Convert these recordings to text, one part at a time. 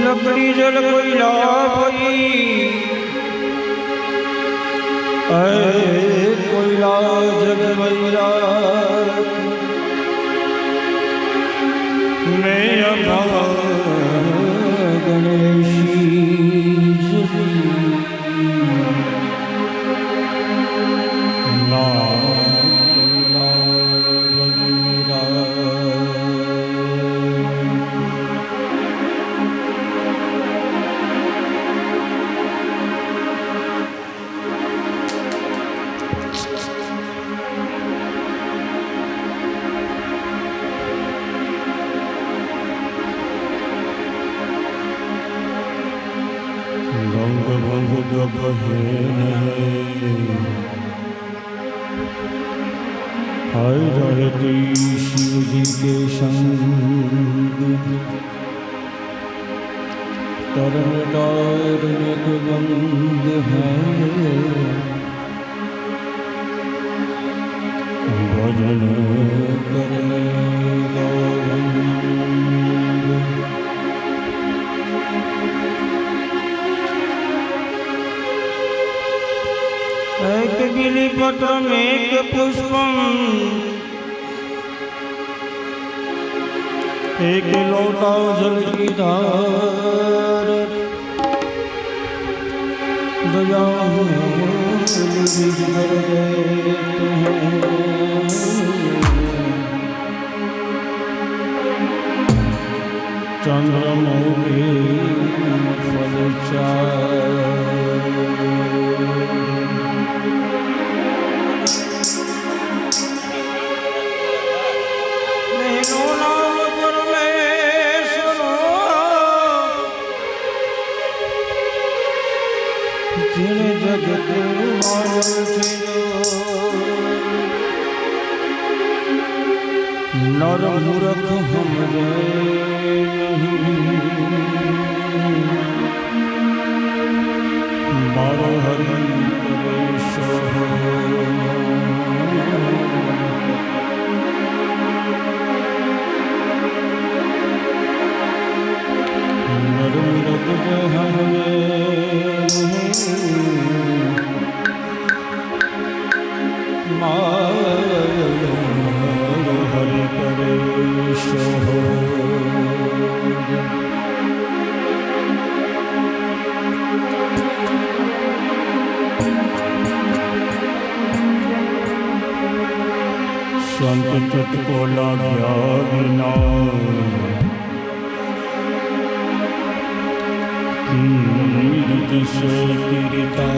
लकड़ी जल कोयला भई कोयला जग मैया मैं गणेशी ना हर रहती शिव जी के संग तरंगदार नित बंद है भजन करने एक बिलीपत्र में एक पुष्पम एक लोटा जल की धार दया चंद्रमौली फल जगत नर मूर्ख हमरे मारो हरि नर मूर्ख हमरे हरि करे संत तट को लाग्या बिना कीर्ति से कीर्ता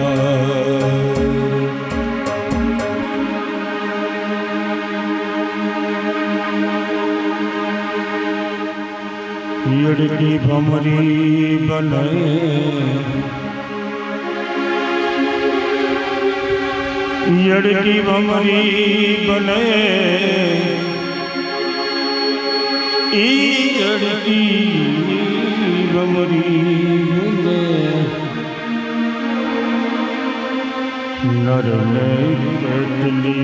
यड़की भमरी बने यड़की भमरी बने यड़की भमरी बने नर ने केतली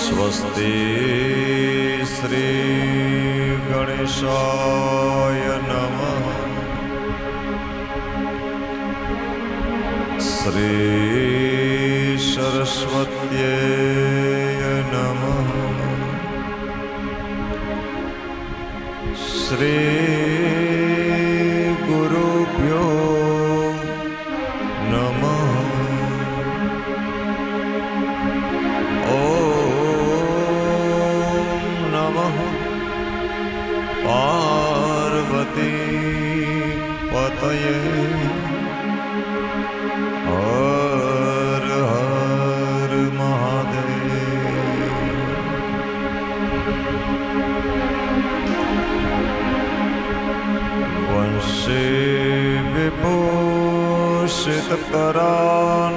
સ્વસ્તિ શ્રી ગણેશાય નમઃ. શ્રી સરસ્વત્યય નમઃ. શ્રી ગુરુભ્યો નમઃ. પાર્વતી પતયે હર હર મહાદેવ. વંશે વિભૂષિત કરાન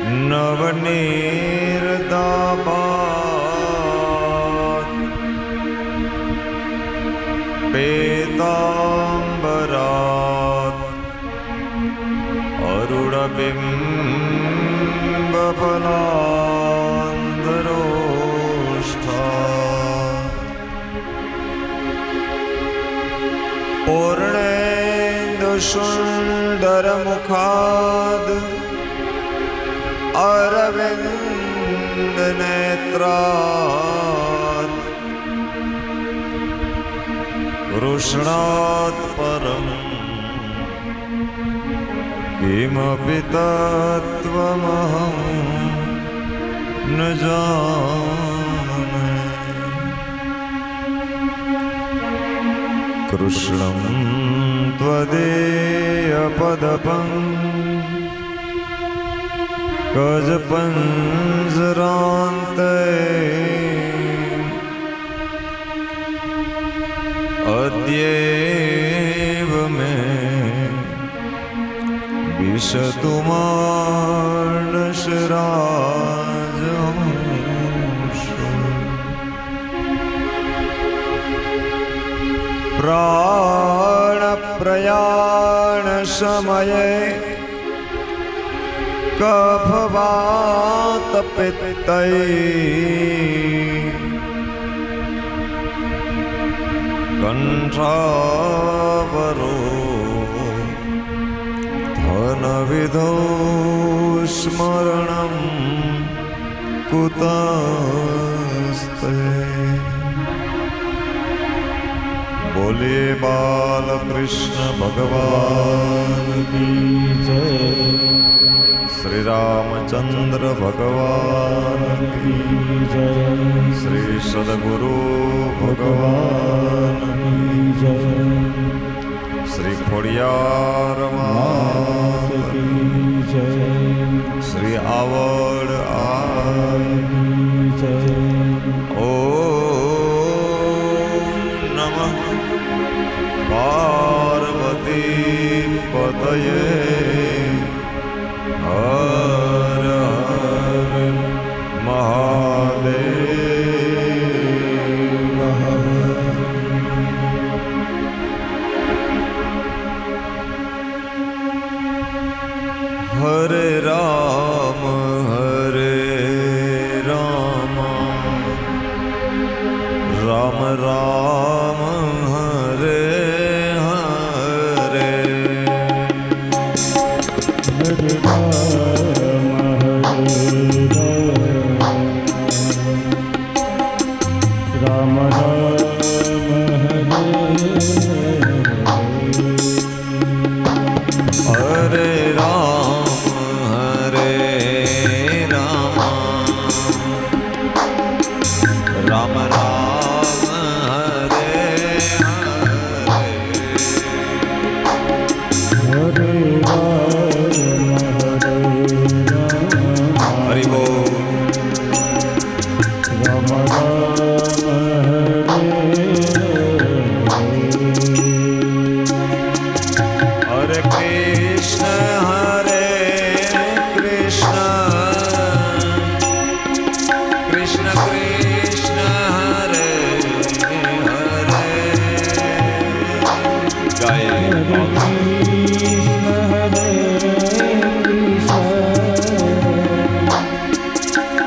નવનીરદાબાદ પીતાંબરાત અરુણબિંબફલાંધરોષ્ઠા પૂર્ણેન્દુસુંદરમુખાદ અરવિંદ નેત્રાદ કૃષ્ણાત પરમ કિમપિ તત્વમહં ન જાને. કૃષ્ણં ત્વદેય પદપં ગજપંજરાંતે અદ્યૈવ મે વિશતુ માનસરાજહંસ. પ્રાણ પ્રયાણ સમયે કફવાત પિત્તૈ કંઠાવરો ધનવિધો સ્મરણં કુતસ્તે. બોલીએ બાલકૃષ્ણ ભગવાન કી જય. શ્રી રામચંદ્ર ભગવાન કી જય. શ્રી સદગુરુ ભગવાન કી જય. શ્રી ખોડિયાર માત કી જય. શ્રી આવડ કી જય. ઓમ નમઃ પાર્વતી પતયે હર હર મહાદેવ. હરે રામ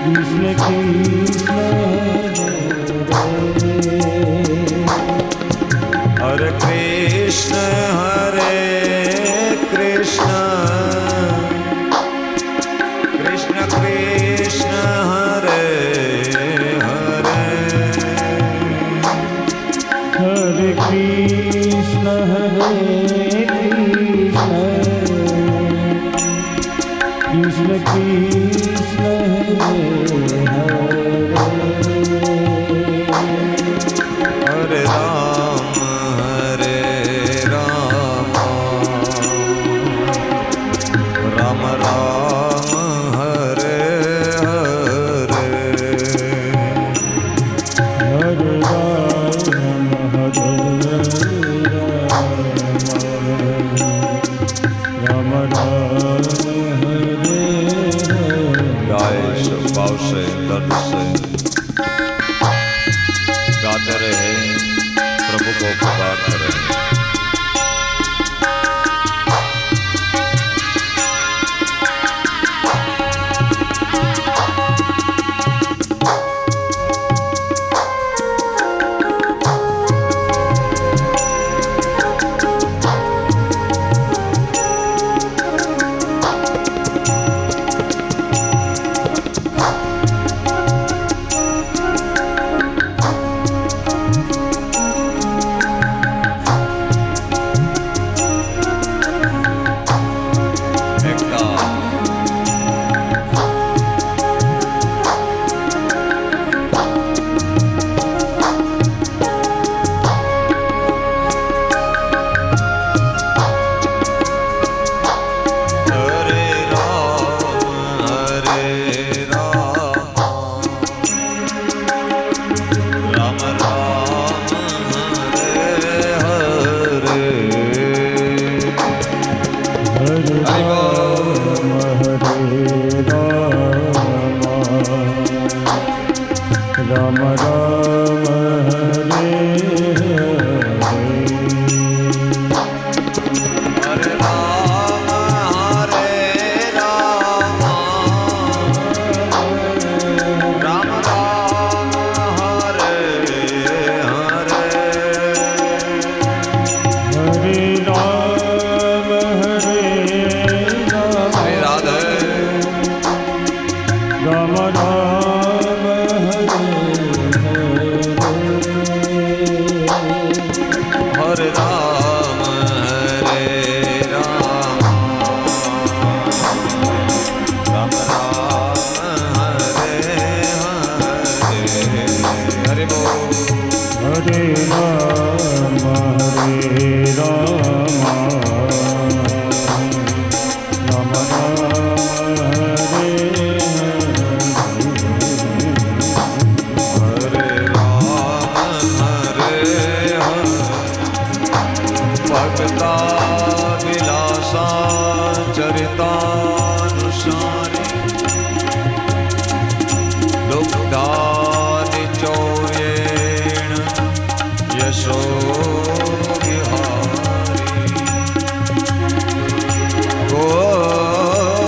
कृष्ण कृष्ण हरे कृष्ण कृष्ण कृष्ण हरे हरे हरे कृष्ण कृष्ण कृष्ण हरे राम राम राम हरे हरे हरे राम हरे गाय से भाव से दर्द से गाते रहे, प्रभु को पुकारते रहे। राम राम हरे हरे राम राम राम हरे हरे हरे राम श्री राधे राम राम हरे राम राम राम हरे हरे हरे बोल हरे राम राम राम हरे हरे राम भक्ता विलासा चरितानुसारी दुग्धानि चौर्येण यशो विहारी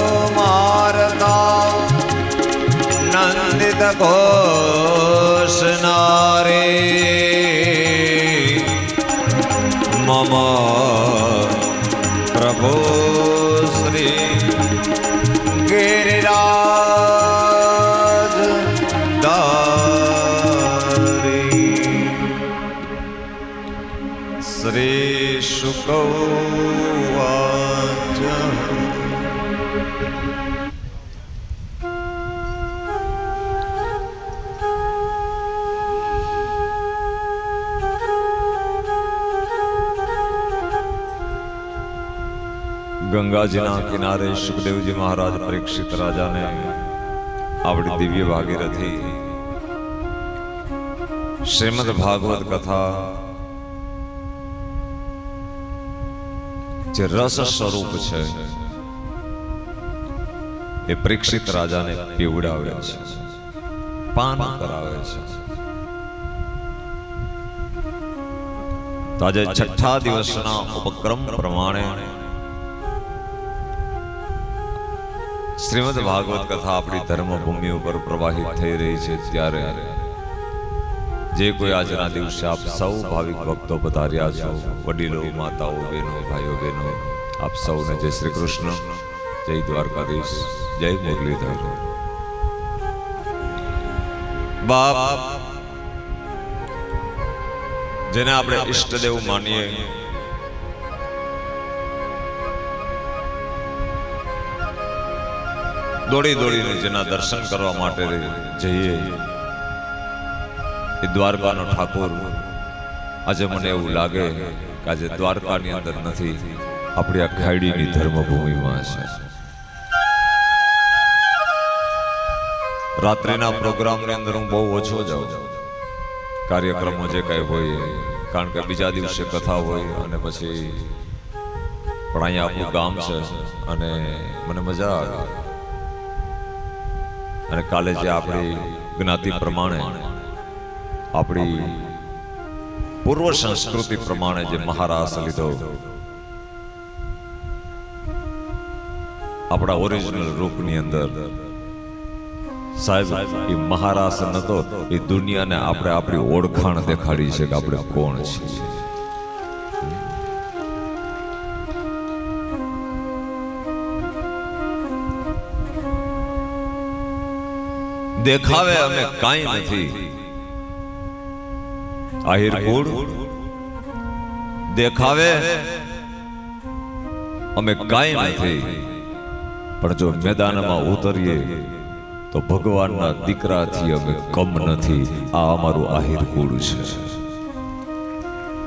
गोमारता नंदित घोष नारे मम प्रभु श्री गिरिराज दारी श्री शुक उवाच ગંગાજીના કિનારે સુખદેવજી મહારાજ પરીક્ષિત રાજાને આવડી દિવ્ય ભાગીરથી શ્રીમદ ભાગવત કથા જે રસ સ્વરૂપ છે એ પરીક્ષિત રાજાને પીવડાવે છે, પાન કરાવે છે. તો આજે છઠ્ઠા દિવસના ઉપક્રમ પ્રમાણે શ્રીમદ ભાગવત કથા આપણી ધર્મભૂમિ ઉપર પ્રવાહિત થઈ રહી છે ત્યારે જે કોઈ આજના દિવસે આપ સૌ ભાવિક ભક્તો પધાર્યા છો, વડીલો, માતાઓ, બહેનો, ભાઈઓ, બહેનો, આપ સૌને જય શ્રી કૃષ્ણ, જય દ્વારકાધીશ, જય મુરલીધર. બાપ જેને આપણે ઈષ્ટદેવ માનીએ, દોડી દોડીને જેના દર્શન કરવા માટે જઈએ, એ દ્વારકાનો ઠાકોર આજે મને એવું લાગે કે આજે દ્વારકાની અંદર નથી, આપણી આ ખાડીની ધર્મભૂમિમાં છે. રાત્રિના પ્રોગ્રામની અંદર હું બહુ ઓછો જાઉં, કાર્યક્રમો જે કઈ હોય, કારણ કે બીજા દિવસે કથા હોય અને પછી પણ અહીંયા આપણું ગામ છે અને મને મજા આવે. અને કાલે જે આપણી જ્ઞાતિ પ્રમાણે, આપણી પૂર્વ સંસ્કૃતિ પ્રમાણે જે મહારાસ લીધો, આપણા ઓરિજિનલ રૂપની અંદર સાહેબ, એ મહારાસ નતો, એ દુનિયાને આપણે આપણી ઓળખાણ દેખાડી છે કે આપણે કોણ છીએ. દેખાવે અમે કાંઈ નથી, આહિર કુળ દેખાવે અમે કાંઈ નથી, પણ જો મેદાનમાં ઉતરીએ તો ભગવાનના દીકરાથી અમે કમ નથી. આ અમારું આહિર કુળ છે,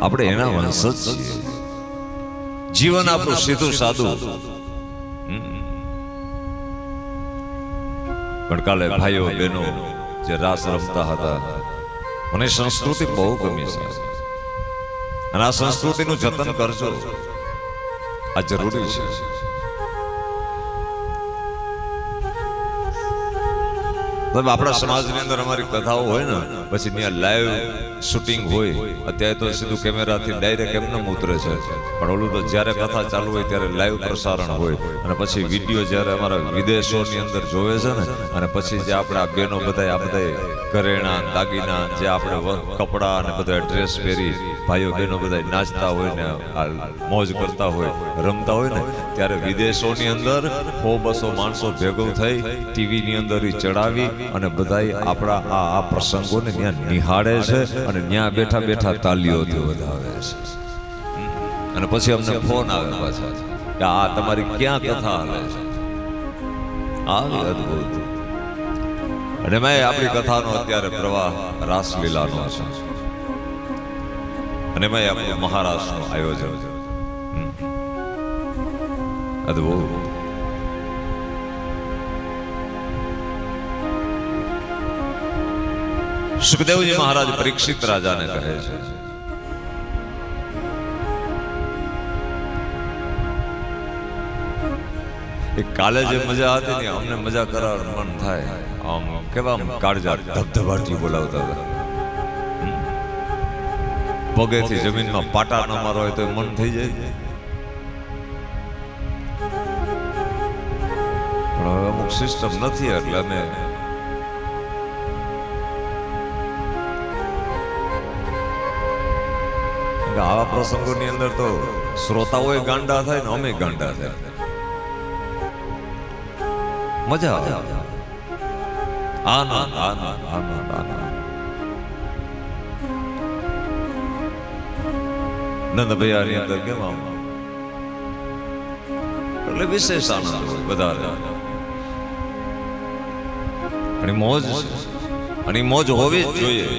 આપણે એના વંશજ છીએ. જીવન આપણું સીધું સાદું. પણ કાલે ભાઈઓ બહેનો જે રાસ રમતા હતા, મને સંસ્કૃતિ બહુ ગમી છે અને આ સંસ્કૃતિનું જતન કરજો, આ જરૂરી છે. આપણા સમાજની અંદર અમારી કથાઓ હોય ને, પછી ત્યાં લાઈવ શૂટિંગ હોય. અત્યારે તો સીધું કેમેરાથી ડાયરેક્ટ એમને ઉતરે છે, પણ ઓલું તો જ્યારે કથા ચાલુ હોય ત્યારે લાઈવ પ્રસારણ હોય. અને પછી વિડીયો જ્યારે અમારા વિદેશોની અંદર જોવે છે ને, અને પછી જે આપણે આ બહેનો બધા આ બધા ઘરેણા, દાગીના, જે આપણે કપડાં અને બધા ડ્રેસ પહેરી ભાઈઓ બહેનો બધા નાચતા હોય ને, મોજ કરતા હોય, રમતા હોય ને, ત્યારે વિદેશોની અંદર 100-200 માણસો ભેગું થઈ ટીવીની અંદર ચડાવી અને બધા આપણા આ પ્રસંગોને ત્યાં નિહાળે છે અને ત્યાં બેઠા બેઠા તાલીઓથી વધાવે છે. અને પછી અમને ફોન આવે પાછા કે આ તમારી ક્યાં કથા હાલે છે. આવી અદભુત. અને મેં આપણી કથાનો અત્યારે પ્રવાહ રાસલીલાનો છે અને મેં આપણું મહારાષ્ટ્રનું આયોજન અદભુત. સુખદેવજી મહારાજ પરીક્ષિત રાજાને કહે છે, એ કાલે જે મજા હતી ને, અમને મજા કરાવવાનું મન થાય. આમ કેવા કાળજા ધબધબાટી બોલાવતા હતા, પગેથી જમીનમાં પાટા ન મારો હોય તો મન થઈ જાય. પણ હવે અમુક સિસ્ટમ નથી, એટલે અમે આવા પ્રસંગોની અંદર તો શ્રોતાઓ ગાંડા થાય ને અમે ગાંડા થાય. મજા આવે. આનંદ આનંદ આનંદ આનંદ. નંદભૈયાની અંદર કેમ આમ એટલે વિશેષ આનંદ હોય વધારે. અને મોજ, અને મોજ હોવી જ જોઈએ.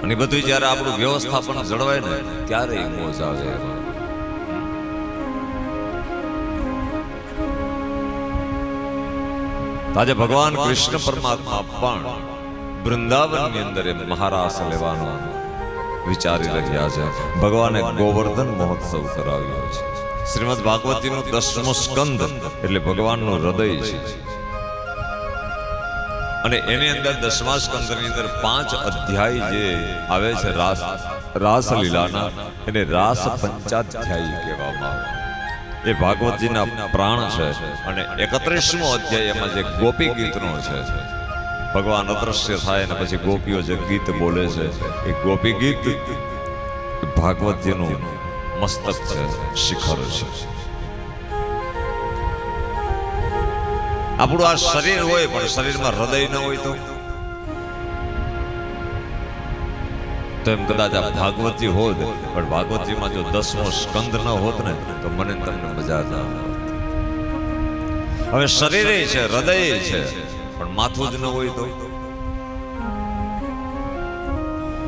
અને બધું જયારે આપણું વ્યવસ્થાપન જળવાય ને ત્યારે મોજ આવે. આજે ભગવાન કૃષ્ણ પરમાત્મા પણ વૃંદાવનની અંદર મહારાસ લેવાનો વિચારી રહ્યા છે. ભગવાને ગોવર્ધન મહોત્સવ કરાવ્યો છે. શ્રીમદ ભાગવતીનું 10મો સ્કંદ એટલે ભગવાનનું હૃદય છે. અને એની અંદર 10મા સ્કંદની અંદર 5 અધ્યાય જે આવે છે રાસલીલાના, એને રાસ પંચાધ્યાયી કહેવામાં આવે. એ ભાગવતજીના પ્રાણ છે. અને 31મો અધ્યાય એમાં જે ગોપી ગીતનો છે, ભગવાન અદ્રશ્ય થાય અને પછી ગોપીઓ જે ગીત બોલે છે, એ ગોપી ગીત ભાગવતજીનું મસ્તક છે, શિખર છે. આપણું આ શરીર હોય પણ શરીરમાં હૃદય ન હોય તો એમ કદાચ આ ભાગવતજી હોત, પણ ભાગવતજીમાં જો 10મો સ્કંદ ન હોત ને તો મને તમને મજા ના આવત. હવે શરીરે છે, હૃદય છે, પણ માથું જ ન હોય તો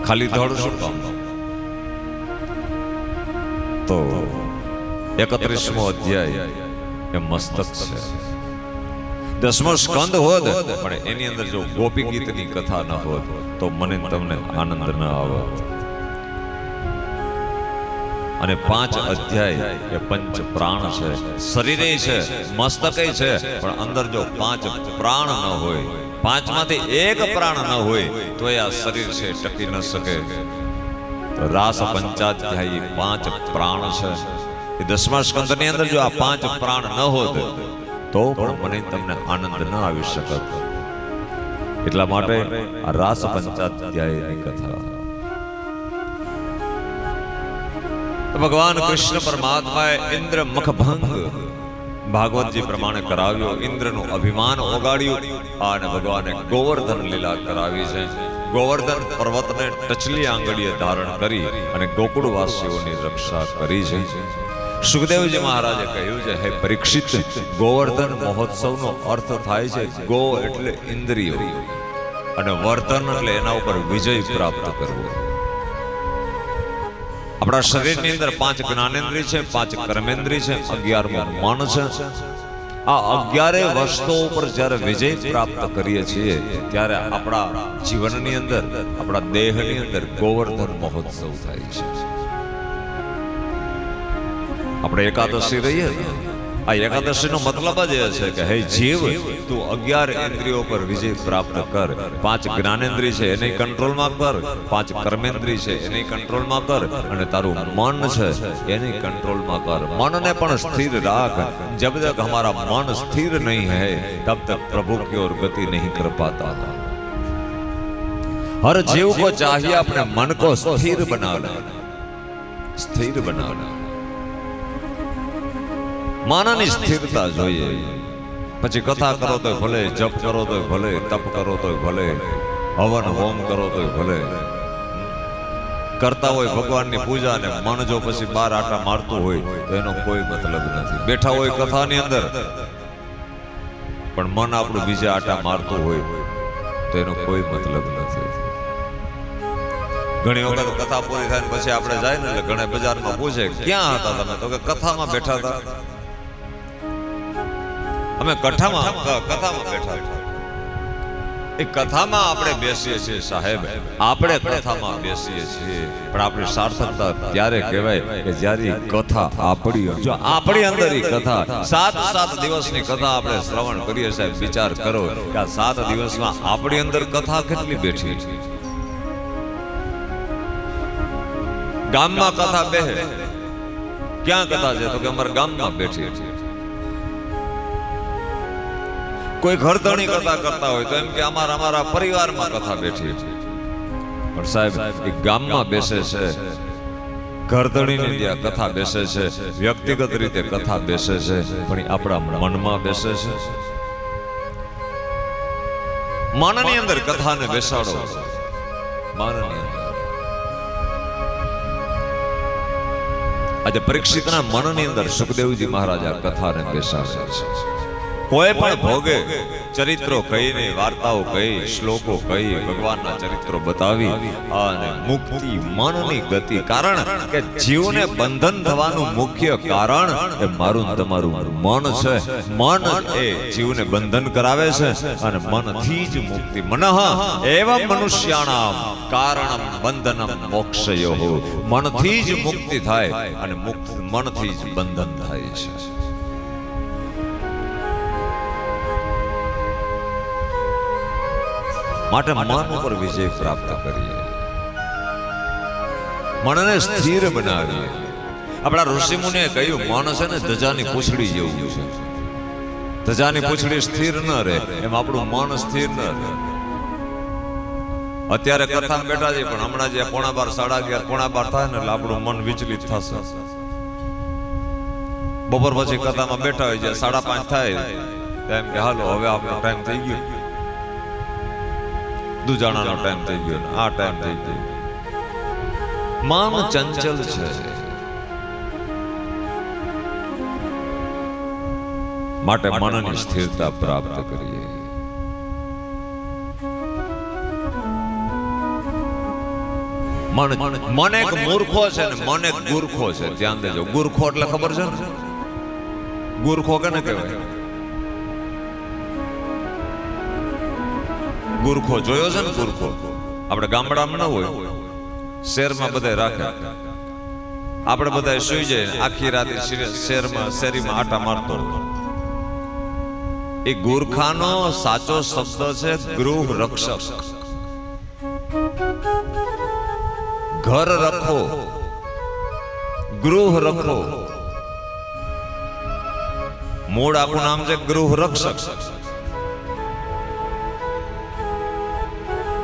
ખાલી ધડ શું કામ? તો 31મો અધ્યાય એ મસ્તક છે. 10મો સ્કંદ હોત પણ એની અંદર જો ગોપી ગીતની કથા ન હોત તો મને તમને આનંદ ન આવત. અને 5 અધ્યાય એ પંચ પ્રાણ છે. શરીરે છે, મસ્તકે છે, પણ અંદર જો 5 પ્રાણ ન હોય, 5માંથી 1 પ્રાણ ન હોય તો એ આ શરીર છે ટકી ન શકે. તો રાસ પંચાધ્યાયી 5 પ્રાણ છે. એ 10મા સ્કંદની અંદર જો આ 5 પ્રાણ ન હોત તો પણ મને તમને આનંદ ન આવી શકત. એટલા માટે આ રાસ પંચાધ્યાયની કથા ભગવાન કૃષ્ણ પરમાત્માએ ઇન્દ્ર મુખભંગ ભાગવતજી પ્રમાણે કરાવ્યો. ઇન્દ્રનું અભિમાન ઓગાડ્યું અને ભગવાને ગોવર્ધન લીલા કરાવી છે. ગોવર્ધન પર્વતને ટચલી આંગળીએ ધારણ કરી અને ગોકુળવાસીઓની રક્ષા કરી છે. સુખદેવજી મહારાજે કહ્યું છે, હે પરીક્ષિત, ગોવર્ધન મહોત્સવનો અર્થ થાય છે ગો એટલે ઇન્દ્રિયો અને વર્ધન એટલે એના ઉપર વિજય પ્રાપ્ત કરવો. આપણા શરીરની અંદર 5 જ્ઞાનેન્દ્રિય છે, 5 કર્મેન્દ્રિય છે, 11મું મન છે. આ 11 વસ્તુઓ ઉપર જ્યારે વિજય પ્રાપ્ત કરીએ છીએ ત્યારે આપણા જીવનની અંદર, આપણા દેહની અંદર ગોવર્ધન મહોત્સવ થાય છે. આપણે એકાદશી રહીએ, આ એકાદશીનો મતલબ જ એ છે કે હે જીવ, તું 11 ઇન્દ્રિયો પર વિજય પ્રાપ્ત કર. 5 જ્ઞાનેન્દ્રિય છે એને કંટ્રોલમાં કર, 5 કર્મેન્દ્રિય છે એને કંટ્રોલમાં કર, અને તારું મન છે એને કંટ્રોલમાં કર. મનને પણ સ્થિર રાખ. જબ તક હમારા મન સ્થિર નહીં है तब तक प्रभु की ओर गति नहीं कर पाता. हर जीव को चाहिए अपने मन को स्थिर बनाना, स्थिर बनाना. માનની સ્થિરતા જોઈએ. પછી કથા કરો તો ભલે, જપ કરો તો ભલે, તપ કરો તો ભલે, હવન હોમ કરો તો ભલે, કરતા હોય ભગવાનની પૂજા ને મન જો પછી 12 આટા મારતું હોય તો એનો કોઈ મતલબ નથી. બેઠા હોય કથાની અંદર પણ મન આપણું બીજા આટા મારતું હોય તો એનો કોઈ મતલબ નથી. ઘણી વખત કથા પૂરી થાય પછી આપણે જાય ને એટલે ઘણા બજારમાં પૂછે, ક્યાં હતા તમે? તો કે કથામાં બેઠા હતા. અમે કથામાં બેઠા હતા. એ કથામાં આપણે બેસીએ છીએ સાહેબ, આપણે કથામાં બેસીએ છીએ, પણ આપણી સાર્થકતા ત્યારે કહેવાય કે જ્યારે કથા આપણી, જો આપણી અંદર કથા 7 દિવસની કથા આપણે શ્રવણ કરીએ સાહેબ, વિચાર કરો કે આ 7 દિવસમાં આપણી અંદર કથા કેટલી બેઠી છે. ગામમાં કથા બેહે, ક્યાં કથા છે? તો કે અમારા ગામમાં બેઠી છે. કોઈ ઘરધણી કથા કરતા હોય તો એમ કે અમારા પરિવારમાં કથા બેઠી છે. પણ સાહેબ એ ગામમાં બેસે છે, ઘરધણીની ત્યાં કથા બેસે છે, વ્યક્તિગત રીતે કથા બેસે છે, પણ આપણા મનમાં બેસે છે. મનની અંદર કથાને બેસાડો. મનની અંદર આજે પરીક્ષિતના મનની અંદર સુખદેવજી મહારાજ આ કથાને બેસાડે છે. કોઈ પણ ભોગે ચરિત્રો કહીને, વાર્તાઓ કહી, શ્લોકો કહી, ભગવાનના ચરિત્રો બતાવી અને મુક્તિ મનની ગતિ. કારણ કે જીવને બંધન થવાનું મુખ્ય કારણ એ મારું તમારું મન છે. મન એ જીવને બંધન કરાવે છે અને મનથી જ મુક્તિ. મનઃ એવં મનુષ્યાણામ કારણમ બંધનમ મોક્ષયોઃ. મનથી જ મુક્તિ થાય અને મનથી જ બંધન થાય છે. માટે મન ઉપર વિજય પ્રાપ્ત કરીએ, મનને સ્થિર બનાવીએ. આપણા ઋષિ મુનિએ કહ્યું મન છે ને ધજાની પૂંછડી જેવું છે. ધજાની પૂંછડી સ્થિર ન રહે એમ આપણું મન સ્થિર ન રહે. અત્યારે કથામાં બેઠા છે પણ હમણાં જે 11:30 11:30 11:30 થાય ને એટલે આપણું મન વિચલિત થશે. બપોર પછી કથામાં બેઠા હોય છે 5:30 થાય એમ કે હાલો હવે આપણો ટાઈમ થઈ ગયો, દુજાણાનો ટાઈમ થઈ ગયો, આ ટાઈમ થઈ ગયો. મન ચંચલ છે માટે મનની સ્થિરતા પ્રાપ્ત કરીએ. મન એક મૂર્ખો છે ને મન એક ગુરખો છે. ધ્યાન દેજો. ગુરખો એટલે ખબર છે ને? ગુરખો કેને કહેવાય? ગુરખો જોયો છે ને? ગુરખો આપણે ગામડામાં ન હોય, શહેરમાં બધા રાખે. આપણે બધા સુઈ જાય આખી રાત શહેરમાં શેરીમાં આટા મારતો. એ ગુરખાનો સાચો શબ્દ છે ગૃહ રક્ષક. ઘર રખો, ગૃહ રખો. મૂળ આપણું નામ છે ગૃહ રક્ષક.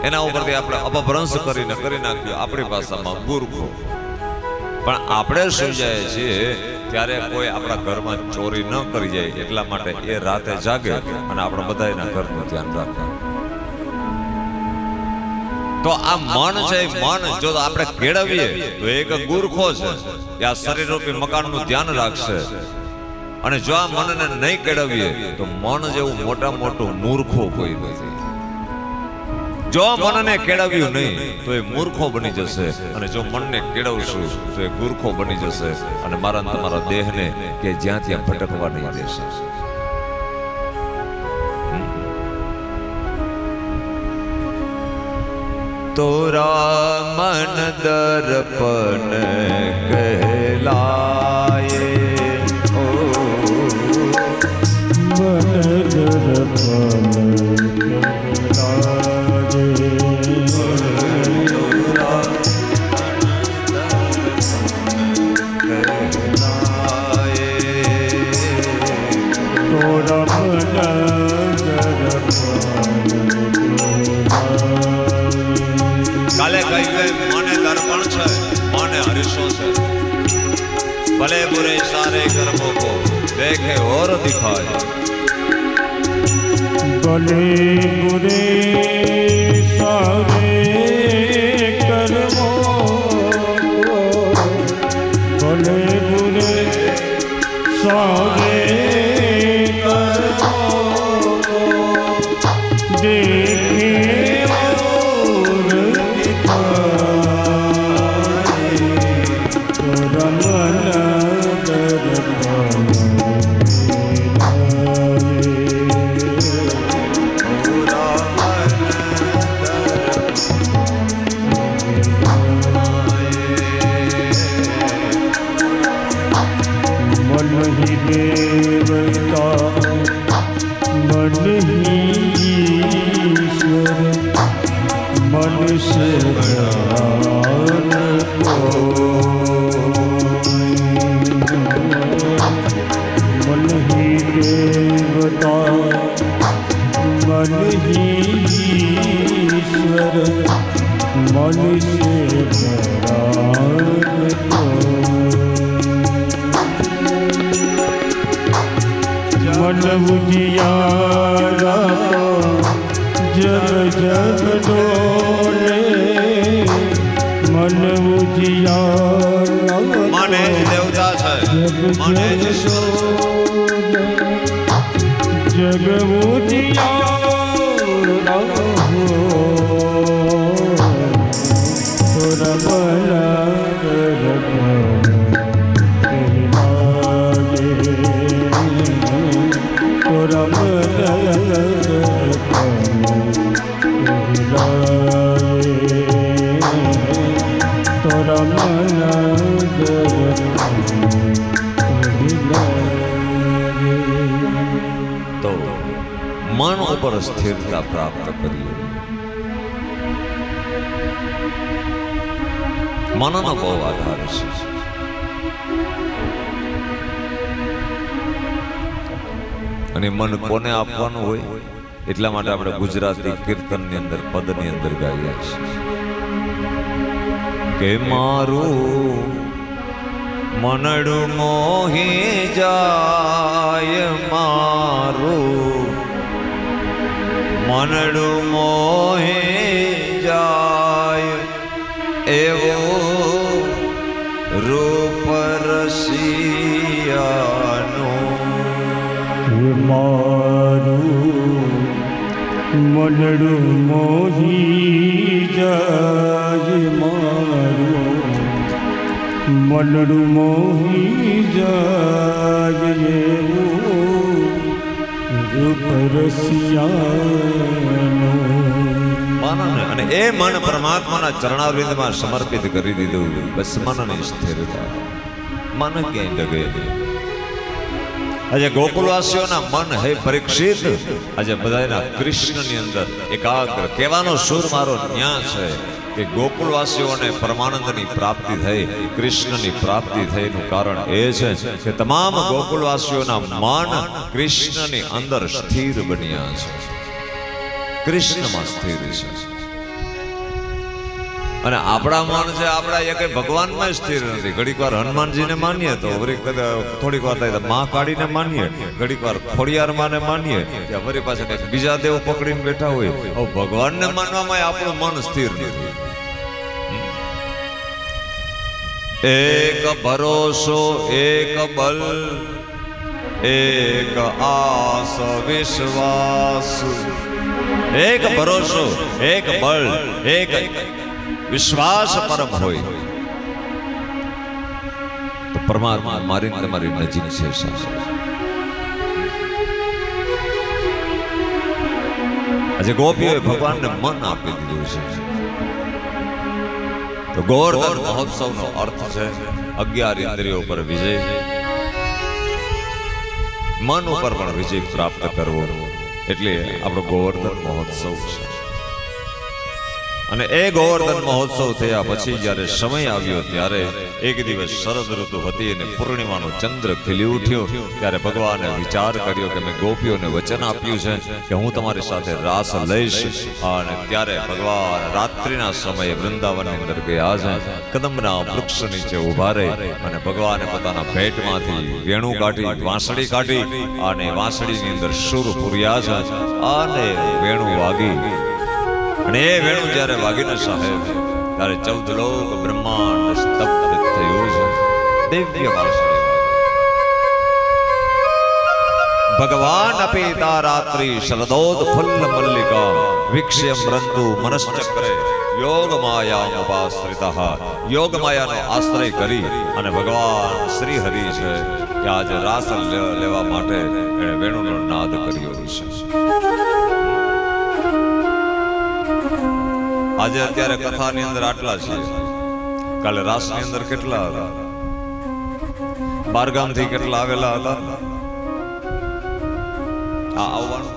એના ઉપરથી આપણે અપભ્રંશ કરી નાખ્યું આપણી ભાષામાં ગુરખો. પણ આપણે સુઈ જાય છીએ ત્યારે કોઈ આપણા ઘરમાં ચોરી ન કરી જાય એટલા માટે એ રાતે જાગે અને આપણે બધા એના ઘરનું ધ્યાન રાખે. તો આ મન છે, મન જો આપણે કેળવીએ તો એક ગુરખો છે કે આ શરીરરૂપી મકાનનું ધ્યાન રાખશે. અને જો આ મનને નહીં કેળવીએ તો મન જેવું મોટા મોટું મૂર્ખો કોઈ નથી. જો મનને કેળવ્યું નહીં તો એ મૂર્ખો બની જશે, અને જો મનને કેળવશું તો એ ગુરખો બની જશે અને મારા તમારા દેહને કે જ્યાં ત્યાં ભટકવા નહીં દેશે. તોરા મન દર્પણ કહેલાયે, ઓ મન દર્પણ કાલે કઈ ગઈ મને દર્પણ છે, મને હરીશો છે. ભલે બુરે સારે કર્મો કો દેખે और दिखाए. ભલે બુરે સારે કર્મો, ભલે બુરે સારે કર્મો દેખે और दिखाए. તોરા મન मन ही देवता मन ही ईश्वर मन से ज्ञान मन ही देवता मन ही ईश्वर मन से ज्ञान मन उजियारा जग जग डोले, मन उजियारा મને જ દેવતા છે, મને જ जग उजियारा तोरा તો મન ઉપર સ્થિરતા પ્રાપ્ત કરીએ. મનનો બહુ આધાર છે. અને મન કોને આપવાનું હોય એટલા માટે આપણે ગુજરાતી કીર્તનની અંદર પદની અંદર ગાઈએ છીએ કે મારું મનડું મોહી જાય, મારું મનડું મોહી જાય, એવું રૂપ રસિયાનું મારું મનડું મોહી જાય, મારું મનડું મોહી જાય, રૂપ રસિયાનું. અને એ મન પરમાત્માના ચરણારવિંદમાં સમર્પિત કરી દીધું. બસ મનની સ્થિરતા, મન ક્યાંય ડગે નહીં. આજે ગોકુળવાસીઓના મન હે પરીક્ષિત આજે બધાના કૃષ્ણની અંદર એકાગ્ર. કહેવાનો સુર મારો ન્યા છે કે ગોકુળવાસીઓને પરમાનંદની પ્રાપ્તિ થઈ, કૃષ્ણની પ્રાપ્તિ થઈનું કારણ એ છે કે તમામ ગોકુળવાસીઓના મન કૃષ્ણની અંદર સ્થિર બન્યા છે, કૃષ્ણમાં સ્થિર છે. અને આપણા મન છે આપણા એક ભગવાનમાં સ્થિર નથી. ઘડીક વાર હનુમાનજીને માનીએ તો થોડીક વાર થાય તો માં કાળીને માનીએ, ઘડીક વાર ખોડિયારમાં ને માનીએ, વળી પાસે કંઈક બીજા દેવ પકડીને બેઠા હોય. હવે ભગવાનને માનવામાં આપણું મન સ્થિર નથી. એક ભરોસો, એક બલ, એક આસ વિશ્વાસ. એક ભરોસો, એક બળ, એક વિશ્વાસ પરમ હોય તો પરમાત્મા મારી તમારી નજીક છે. આજે ગોપીઓએ ભગવાનને મન આપી દીધું છે. તો ગોવર્ધન મહોત્સવનો અર્થ છે 11 ઇન્દ્રિયો પર વિજય, મન ઉપર પણ વિજય પ્રાપ્ત કરવો. એટલે આપણો ગોવર્ધન મહોત્સવ છે. અને એ ગોવર્ધન મહોત્સવ થયા પછી જ્યારે સમય આવ્યો ત્યારે એક દિવસ શરદ ઋતુ હતી અને પૂર્ણિમાનો ચંદ્ર ખીલી ઉઠ્યો. ત્યારે ભગવાને વિચાર કર્યો કે મેં ગોપીઓને વચન આપ્યું છે કે હું તમારી સાથે રાસ લઈશ. અને ત્યારે ભગવાન રાત્રિના સમયે વૃંદાવનની અંદર ગયા છે. કદમના વૃક્ષ નીચે ઉભા રહી અને ભગવાને પોતાના ભેટમાંથી વેણુ કાઢી, વાંસળી કાઢી અને વાંસળીની અંદર સુર પૂર્યા છે અને વેણુ વાગી. અને એ વેણુ જ્યારે વાગીને સાહેબ ત્યારે 14 લોક બ્રહ્માંડ સ્તબ્ધ થયું છે. દિવ્ય વાંસળી ભગવાન અપીતા રાત્રિ શરદોદ ફુલ્લ મલ્લિકા વિક્ષ્ય મૃંદુ મનશ્ચક્રે યોગ માયા ઉપાશ્રિતઃ. યોગ માયાનો આશ્રય કરી અને ભગવાન શ્રી હરિ છે કે આજે રાસ લેવા માટે એણે વેણુનો નાદ કર્યો છે. આજે અત્યારે કથાની અંદર આટલા છે, કાલે રાસની અંદર કેટલા હતા, બારગામથી કેટલા આવેલા હતા. આ આવવાનું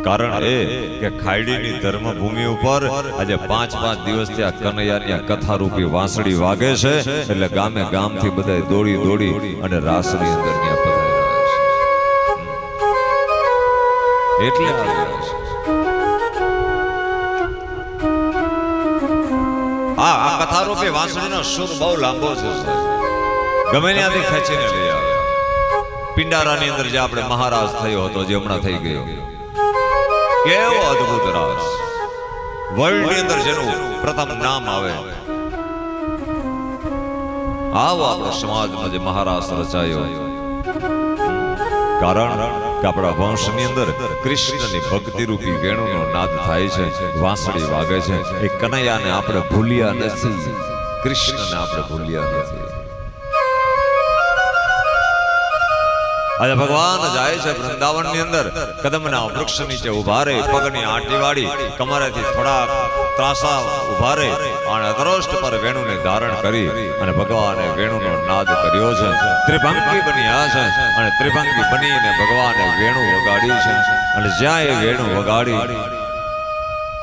કારણ એ કે ખાયડીની ધર્મભૂમિ ઉપર આજે 5-5 દિવસથી આ કનૈયાની આ કથારૂપી વાંસળી વાગે છે. એટલે ગામે ગામથી બધા દોડી દોડી અને રાસની અંદર ત્યાં પધારેલા છે. એટલે આવ્યા છે. આ કથારૂપી વાંસળીનો સુર બહુ લાંબો છે. ગમે ત્યાંથી ખેંચીને લઈ આવે. પિંડારાની અંદર જે આપણે મહારાજ થયો હતો, જે હમણાં થઈ ગયો, કેવો અદ્ભુત રાસ. વર્લ્ડની અંદર જેનું પ્રથમ નામ આવે, આવો આપણા સમાજમાં જે મહારાસ રચાયો. કારણ કે આપણા વંશની અંદર કૃષ્ણની ભક્તિ રૂપી વેણુનો નાદ થાય છે, વાંસળી વાગે છે. એ કનૈયાને આપણે ભૂલ્યા નથી, કૃષ્ણને આપણે ભૂલ્યા નથી. આજે ભગવાન જાય છે વૃંદાવનની અંદર, કદમના વૃક્ષ નીચે ઉભા રહે, પગની આંટી વાળી, કમરેથી થોડા ત્રાસા ઉભા રહે અને અધરોષ્ટ પર વેણુને ધારણ કરી અને ભગવાને વેણુનો નાદ કર્યો છે. ત્રિભંગી બન્યા છે અને ત્રિભંગી બનીને ભગવાને વેણુ વગાડી છે. અને જ્યાં એ વેણુ વગાડી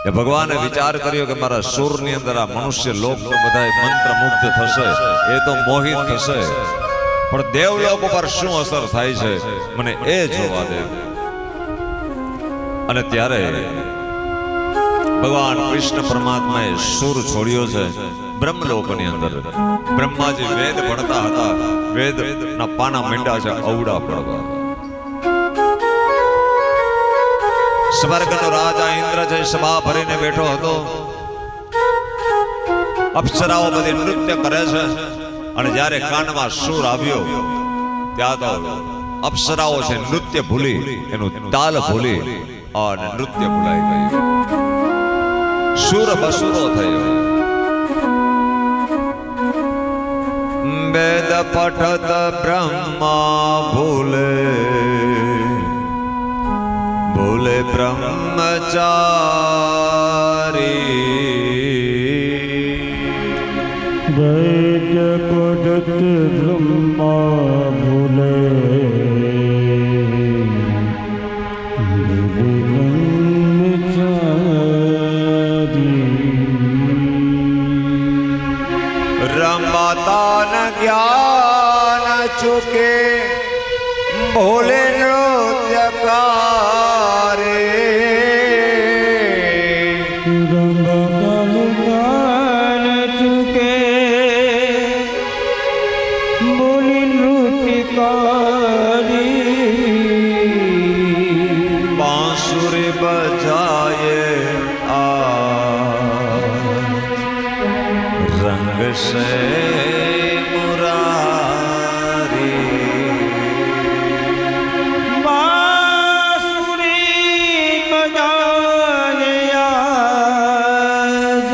એ ભગવાને વિચાર કર્યો કે મારા સુરની અંદર આ મનુષ્ય લોક તો બધા મંત્ર મુગ્ધ થશે, એ તો મોહિત થશે, પણ દેવલોક ઉપર શું અસર થાય છે મને એ જોવા દે. અને ત્યારે ભગવાન કૃષ્ણ પરમાત્માએ સુર છોડ્યો છે બ્રહ્મલોકની અંદર. બ્રહ્માજી વેદ ભણતા હતા, વેદના પાના માંડ્યા છે અવડા પડવા. સ્વર્ગનો રાજા ઇન્દ્ર જે સભા ભરીને બેઠો હતો, અપ્સરાઓ બધી નૃત્ય કરે છે, અને જ્યારે કાનમાં સુર આવ્યો ત્યાં તો અપ્સરાઓ છે નૃત્ય ભૂલી, એનું તાલ ભૂલી અને નૃત્ય ભૂલાઈ ગયું. સુર બસુરો થયો. વેદ પઠત બ્રહ્મા ભૂલે, ભૂલે બ્રહ્મચારી. વેદ પઠત બ્રહ્મા ભૂલે, રમતા ન જ્ઞાન ચૂકે ભોલે નૃત્યકારે. રમવાનું જ્ઞાન ચૂકે બોલી નૃત્યકારી. બાંસુરી બજાયે રંગ સે મુરારી. બાંસુરી બજાયે આજ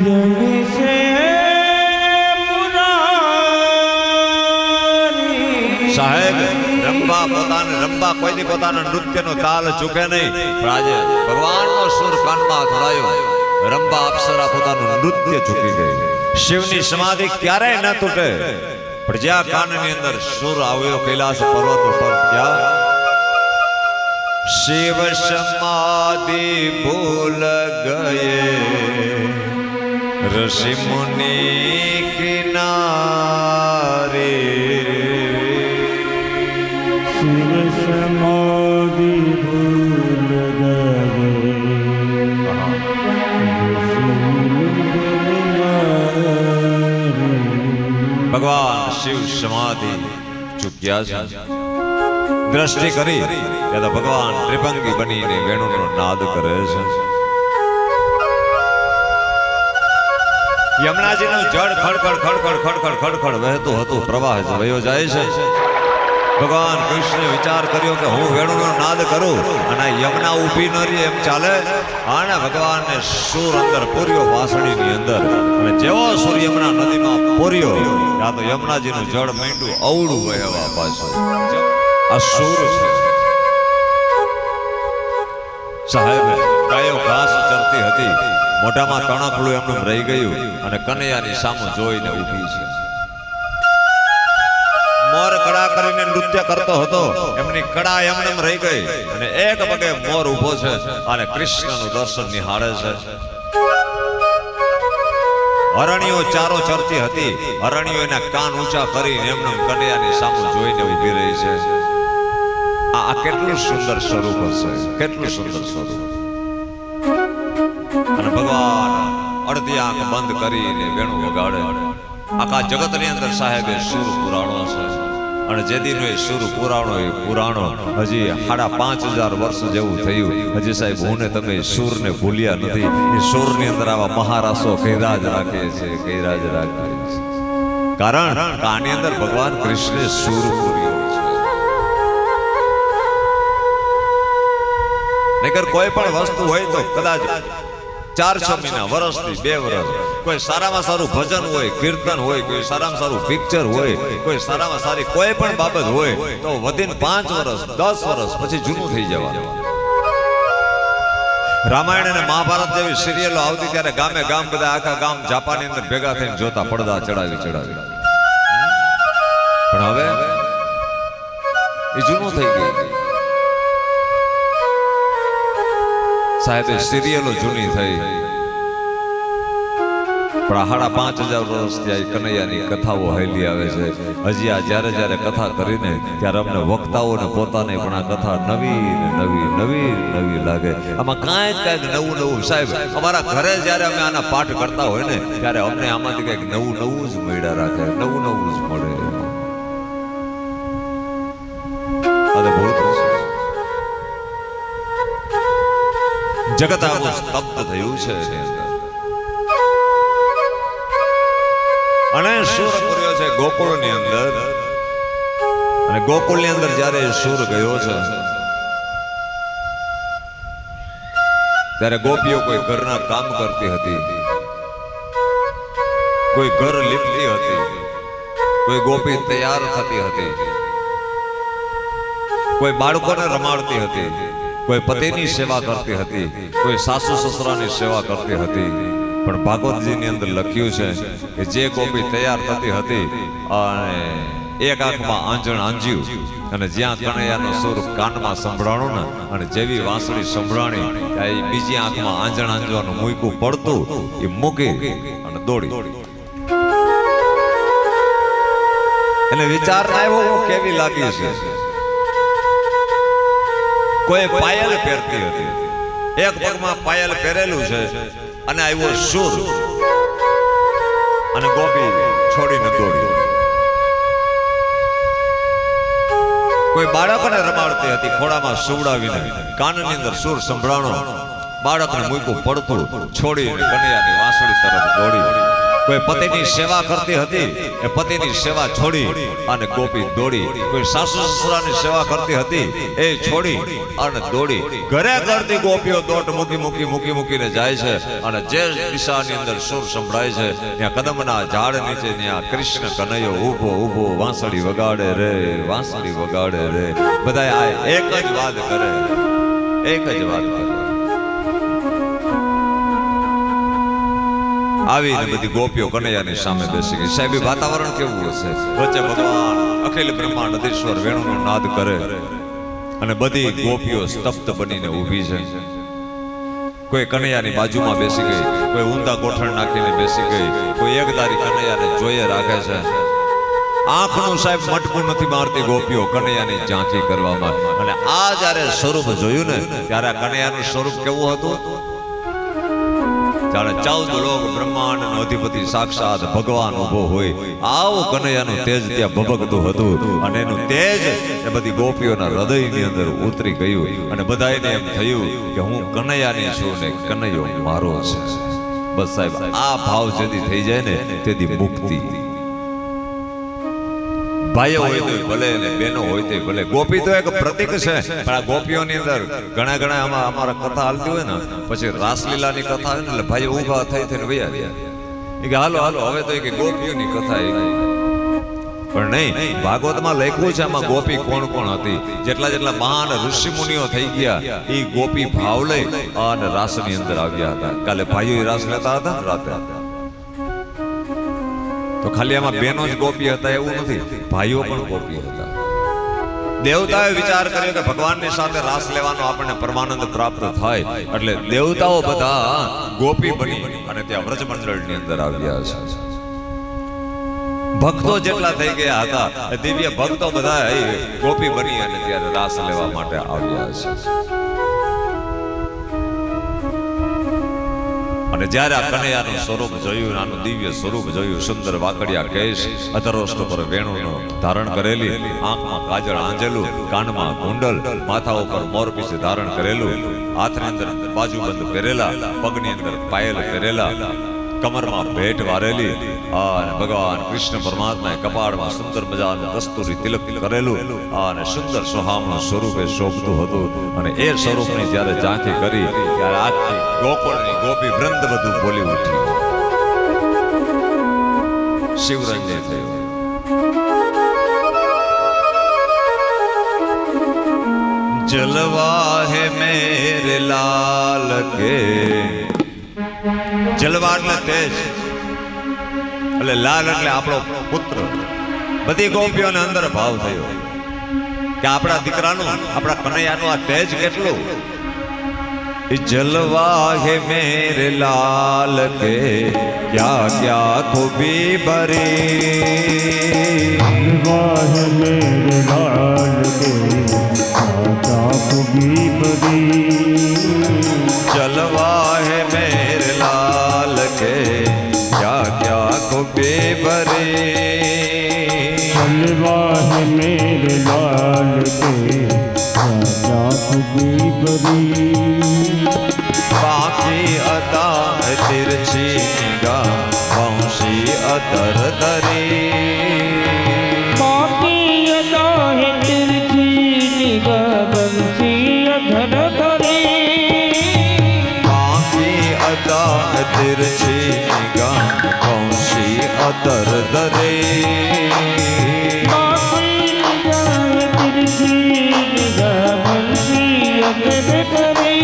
રંગ સે મુરારી. સાહેબ રંબા કોઈની પોતાના નૃત્યનો તાલ ચૂકે નહીં, પણ આજે ભગવાનનો સુર કાનમાં અથડાયો. રંબા અપ્સરા પોતાનું નૃત્ય ચૂકી ગઈ. શિવની સમાધિ ક્યારેય ન તૂટે, પણ જ્યાં કાનની અંદર સુર આવ્યો કૈલાસ પર્વત ઉપર, ત્યાં શિવ સમાધિ ભૂલ ગયે ઋષિ મુનિ કિનારે. શિવ સમાધિ ભૂલ ગયે ભગવાન શિવ સમાધિ ચૂક્યા છે. દ્રષ્ટિ કરી ત્યાં તો ભગવાન ત્રિભંગી બનીને વેણુનો નાદ કરે છે. યમુનાજીનું જળ ખડખડ ખડખડ ખડખડ ખડખડ વહેતું હતું, પ્રવાહ વયો જાય છે. ભગવાન કૃષ્ણે વિચાર કર્યો કે હું વેણુનો નાદ કરું અને યમુના ઊભી ન રહી એમ ચાલે. અને ભગવાનને સુર અંદર પૂર્યો વાસણીની અંદર, અને જેવો સુર યમુના નદીમાં પૂર્યો ત્યાં તો યમુનાજીનું જળ માંડ્યું અવળું વહેવા પાછું. આ સુર છે સાહેબ. ગાયો ઘાસ ચરતી હતી, મોઢામાં તણખલું એમનું રહી ગયું, અને કનૈયાની સામે જોઈને ઊભી છે. મોર કડા કરીને નૃત્ય કરતો હતો, એમની કડા એમને રહી ગઈ, અને એક પગે મોર ઊભો છે અને કૃષ્ણનું દર્શન નિહાળે છે. હરણીઓ ચારો ચરતી હતી, હરણીઓ એના કાન ઊંચા કરીને એમને કનૈયાની સામે જોઈને ઊભી રહી છે. આ કેટલું સુંદર સ્વરૂપ હશે, કેટલું સુંદર સ્વરૂપ. અને ભગવાન અડધી આંખ બંધ કરીને વેણું વગાડે. આખા જગતની અંદર સાહેબે સુર પુરાણો છે, અને જે દિનો એ સુર પુરાણો એ પુરાણો હજી 5,500 વર્ષ જેવું થયું. હજી સાહેબ હું ને તમે સુરને ભૂલ્યા નથી. એ સુરની અંદર આવા મહારાસો કૈરાજ રાખે છે, કૈરાજ રાખે છે. કારણ આની અંદર ભગવાન કૃષ્ણે સુર પૂર્યો છે. નહીતર કોઈ પણ વસ્તુ હોય તો કદાચ 4-6 મહિના, વર્ષથી 2 વર્ષ, કોઈ સારામાં સારું ભજન હોય, કીર્તન હોય, કોઈ સારામાં સારું પિક્ચર હોય, કોઈ સારામાં સારી કોઈ પણ બાબત હોય તો વધીને 5 વર્ષ 10 વર્ષ પછી જૂનું થઈ જવાનું. રામાયણ અને મહાભારત જેવી સિરિયલો આવતી ત્યારે ગામે ગામ બધા આખા ગામ જાપાની અંદર ભેગા થઈને જોતા, પડદા ચડાવી ચડાવી. પણ હવે એ જૂનું થઈ ગયું. સાહેબ સિરિયલો જૂની થઈ પણ 5,500 વર્ષથી આ કનૈયાની કથાઓ હાલી આવે છે. હજી આ જ્યારે જ્યારે કથા કરીને ત્યારે અમને વક્તાઓને પોતાને પણ આ કથા નવી ને નવી નવી નવી લાગે. આમાં કાંઈક નવું નવું સાહેબ અમારા ઘરે જ્યારે અમે આના પાઠ કરતા હોય ને ત્યારે અમને આમાંથી કંઈક નવું નવું જ મળ્યા રાખે, નવું નવું જ મળે. અદભુત જગત આવું સ્તબ્ધ થયું છે એની અંદર. અને સુર કર્યો છે ગોકુળની અંદર, અને ગોકુળની અંદર જ્યારે સુર ગયો છે ત્યારે ગોપીઓ કોઈ ઘરના કામ કરતી હતી, કોઈ ઘર લીપતી હતી, કોઈ ગોપી તૈયાર થતી હતી, કોઈ બાળકોને રમાડતી હતી, કોઈ પતિની સેવા કરતી હતી, કોઈ સાસુ સસરાની સેવા કરતી હતી. પણ ભાગવતજીની અંદર લખ્યું છે કે જે ગોપી તૈયાર થતી હતી અને એક આંખમાં આંજણ આંજ્યું અને જ્યાં કનૈયાનો સુર કાનમાં સંભળાણો ને અને જેવી વાંસળી સંભળાણી ત્યાં બીજી આંખમાં આંજણ આંજવાનું મૂકવું પડતું એ મૂકી અને દોડી. એટલે વિચાર આવ્યો કેવી લાગી છે. કોઈ પાયલ પહેરતી હતી, એક પગમાં પાયલ પહેરેલું છે અને આવ્યો સુર અને ગોપી છોડીને દોડી. કોઈ બાળકને રમાડતી હતી ખોડામાં સુવડાવીને, કાનની અંદર સુર સંભળાણો, બાળકને મૂકવું પડતું છોડીને કનૈયાની વાંસળી તરફ દોડી. કોઈ પતિની સેવા કરતી હતી એ પતિની સેવા છોડી અને ગોપી દોડી. કોઈ સાસુ સસરાની સેવા કરતી હતી એ છોડી અને દોડી. ઘરે ઘરથી ગોપીઓ દોટ મૂકીને જાય છે અને જે દિશાની અંદર સુર સંભળાય છે ત્યાં કદમના ઝાડ નીચે ત્યાં કૃષ્ણ કનૈયો ઊભો ઊભો વાંસળી વગાડે રે, વાંસળી વગાડે રે. બધા આ એક જ વાત કરે, એક જ વાત કરે. આવીને બધી ગોપીઓ કનૈયાની સામે બેસી ગઈ. સાહેબ વાતાવરણ કેવું હશે? વચ્ચે ભગવાન અખિલ બ્રહ્માંડ અધીશ્વર વેણુનો નાદ કરે અને બધી ગોપીઓ સ્તબ્ધ બનીને ઊભી છે. કોઈ કનૈયાની બાજુમાં બેસી ગઈ, કોઈ ઊંધા ગોઠણ નાખીને બેસી ગઈ, કોઈ એકધારી કનૈયાને જોઈએ રાખે છે. આંખનું સાહેબ મટકું નથી મારતી ગોપીઓ કનૈયાની ઝાંખી કરવામાં. અને આ જ્યારે સ્વરૂપ જોયું ને ત્યારે કનૈયાનું સ્વરૂપ કેવું હતું? જાણે 14 લોક બ્રહ્માંડનો અધિપતિ સાક્ષાત ભગવાન ઉભો હોય આવું કનૈયાનું તેજ ત્યાં ભભકતું હતું. અને એનું તેજ એ બધી ગોપીઓના હૃદયની અંદર ઉતરી ગયું અને બધાને એમ થયું કે હું કનૈયાની છું ને કનૈયો મારો છે. બસ સાહેબ આ ભાવ જેથી થઈ જાય ને તેથી મુક્તિ. ભાઈઓ હોય તો ભલે ને બહેનો હોય તો ભલે. ગોપી તો એક પ્રતીક છે, પણ આ ગોપીઓની અંદર ઘણા અમારા કથા હાલતી હોય ને પછી રાસલીલાની કથા આવે ને એટલે ભાઈઓ ઊભા થઈને વયા ગયા કે હાલો હાલો હવે તો કે ગોપીઓની કથા આવી. પણ નહીં, ભાગવતમાં લખ્યું છે આમાં ગોપી કોણ કોણ હતી. જેટલા મહાન ઋષિ મુનિઓ થઈ ગયા એ ગોપી ભાવ લઈ અને રાસની અંદર આવ્યા હતા. કાલે ભાઈઓ રાસ લેતા હતા રાતે. તો ખાલી આમાં બહેનો જ ગોપી હતા એવું નથી, ભાઈઓ પણ ગોપી હતા. દેવતાએ વિચાર કર્યો કે ભગવાનની સાથે રાસ લેવાનો આપણને પરમાનંદ પ્રાપ્ત થાય એટલે દેવતાઓ બધા ગોપી બની અને ત્યાં વ્રજમંડળની અંદર આવ્યા છે. ભક્તો જેટલા થઈ ગયા હતા દિવ્ય ભક્તો બધા ગોપી બની અને ત્યારે રાસ લેવા માટે આવ્યા છે. અને જ્યારે આ કનૈયાનું સ્વરૂપ જોયું, આનું દિવ્ય સ્વરૂપ જોયું, સુંદર વાકડિયા કેશ, અધરોષ્ટ પર વેણુનો ધારણ કરેલી, આંખમાં કાજળ આંજેલું, કાનમાં કુંડલ, માથા ઉપર મોરપીંછ ધારણ કરેલું, હાથની અંદર બાજુબંધ પહેરેલા, પગની અંદર પાયલ પહેરેલા, કમરમાં ભેટ વારેલી અને ભગવાન કૃષ્ણ પરમાત્માએ કપાળમાં સુંદર મજાનું કસ્તુરી તિલક કરેલું અને સુંદર સોહામણું સ્વરૂપે શોભતું હતું. અને એ સ્વરૂપની જ્યારે ઝાંખી કરી ત્યારે આખી ગોકુળની ગોપી વૃંદ બધું બોલી ઉઠ્યું, શિવરંજય થયું. જલવા હે મેરે લાલ કે, જલવા એટલે તેજ, એટલે લાલ એટલે આપણો પુત્ર. બધી ગોપીઓને અંદર ભાવ થયો કે આપણા દીકરાનું, આપણા કનૈયાનું આ તેજ કેટલું. जलवा है मेरे लाल के क्या क्या खूबी भरी, जलवा है मेरे लाल के क्या खूबी भरी, जलवा है मेरे लाल के क्या क्या खूबी भरी, जलवा है मेरे लाल के क्या खूबी भरी, बाकी अदा तिरछी निगाह वंशी अतर दरी, बाकी अदा है तिरछी निगाह वंशी अतर दरी, बाकी अदा तिरछी निगाह वंशी अतर दरी, बाकी अदा है तिरछी निगाह वंशी अतर दरी,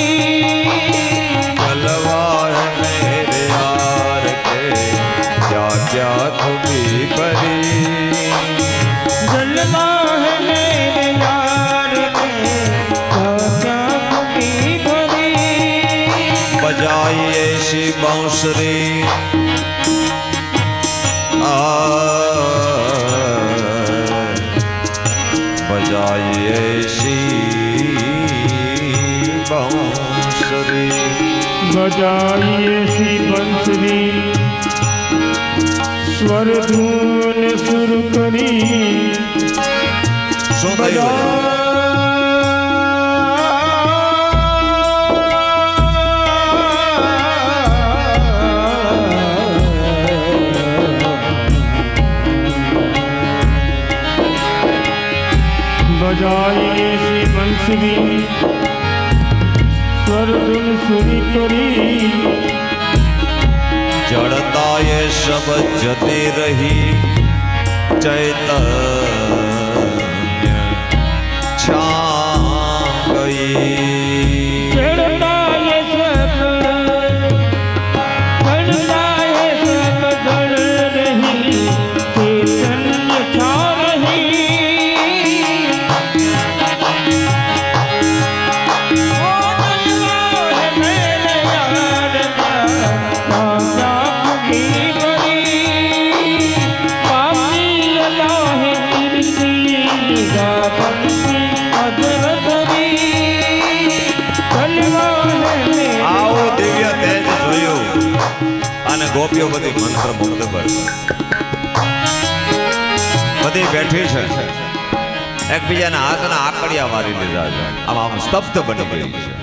जलवा है मेरे यार के क्या क्या खूबी भरी, जलवा है मेरे यार के क्या क्या खूबी भरी, बजाई ऐसी बांसुरी बजाई ऐसी बांसुरी, बजाई ऐसी बंसुरी स्वर धून सुर करी, શું થયું? बजाई ऐसी बंसुरी स्वर धून सुरी करी, जड़ता ये सब जती रही चैतन्य छा गई, चढ़ता ये सब चढ़ता ये सब जड़ रही चैतन्य छा रही, ओ जलवा है मेरे यार का क्या खूबी भरी, बाकी अदा है तिरछी निगाह वंशी अतर दरी, जलवा है मेरे આવું દિવ્ય તેજ જોયું અને ગોપીઓ બધી મંત્ર મુગ્ધ બધી બેઠી છે, એકબીજાના હાથના આકડિયા મારી લીધા છે, આમ સ્તબ્ધ બની ગઈ છે.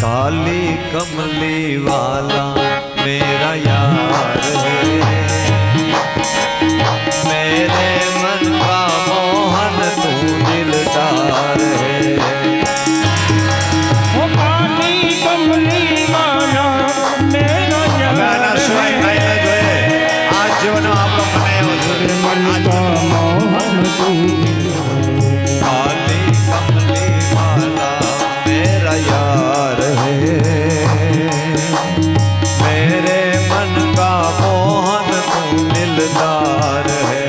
काली कमली वाला मेरा यार है, मेरे मन का मोहन तू दिलदार है, ओ काली कमली वाला मेरा यार है, आज जीवन आपको मेरे मन का मोहन तू काली कमली वाला मेरा यार है, मेरे मन का मोहन तू दिलदार है,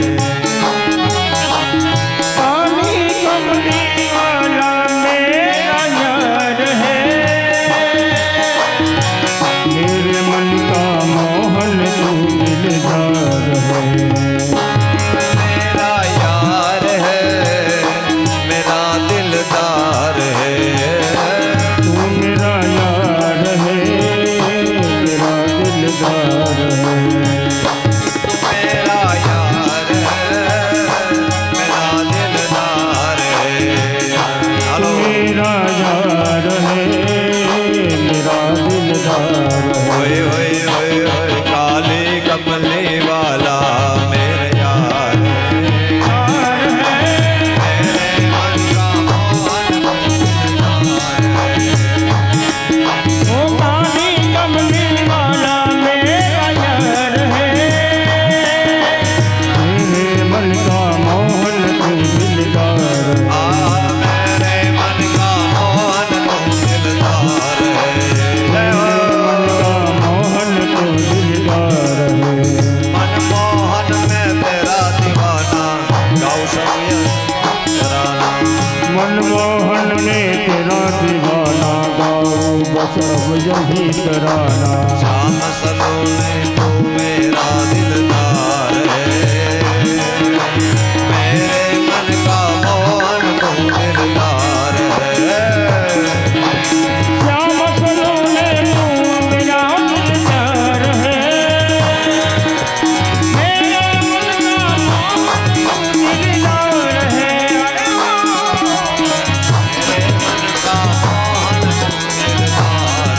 काली कमली वाला मेरा यार है, मेरे मन का मोहन तू दिलदार है, मेरा यार है मेरा दिलदार है, तू मेरा यार है मेरा दिलदार है, मेरा यार है मेरा दिलदार है, हेलो मेरा यार है मेरा दिलदार है, ओए ओए ओए ओए काली कमली वाला मेरा यार है, मेरे मन का मोहन दिलदार है, ओ काली कमली वाला मेरा यार है, मेरे मन का मोहन तू दिलदार है, मेरे मन का मोहन तू दिलदार है, जय हो। मन का मोहन तू दिलदार है, मनमोहन में तेरा दीवाना गाँव सब तेरा नाम मनमोहन में तेरा दीवाना गाऊं बस अब यही तराना। श्याम सलोने तू मेरा दिलदार है, मेरे मन का मोहन तू दिलदार है। श्याम सलोने तू मेरा दिलदार है, मेरे मन का मोहन तू दिलदार है। मेरे मन का मोहन तू दिलदार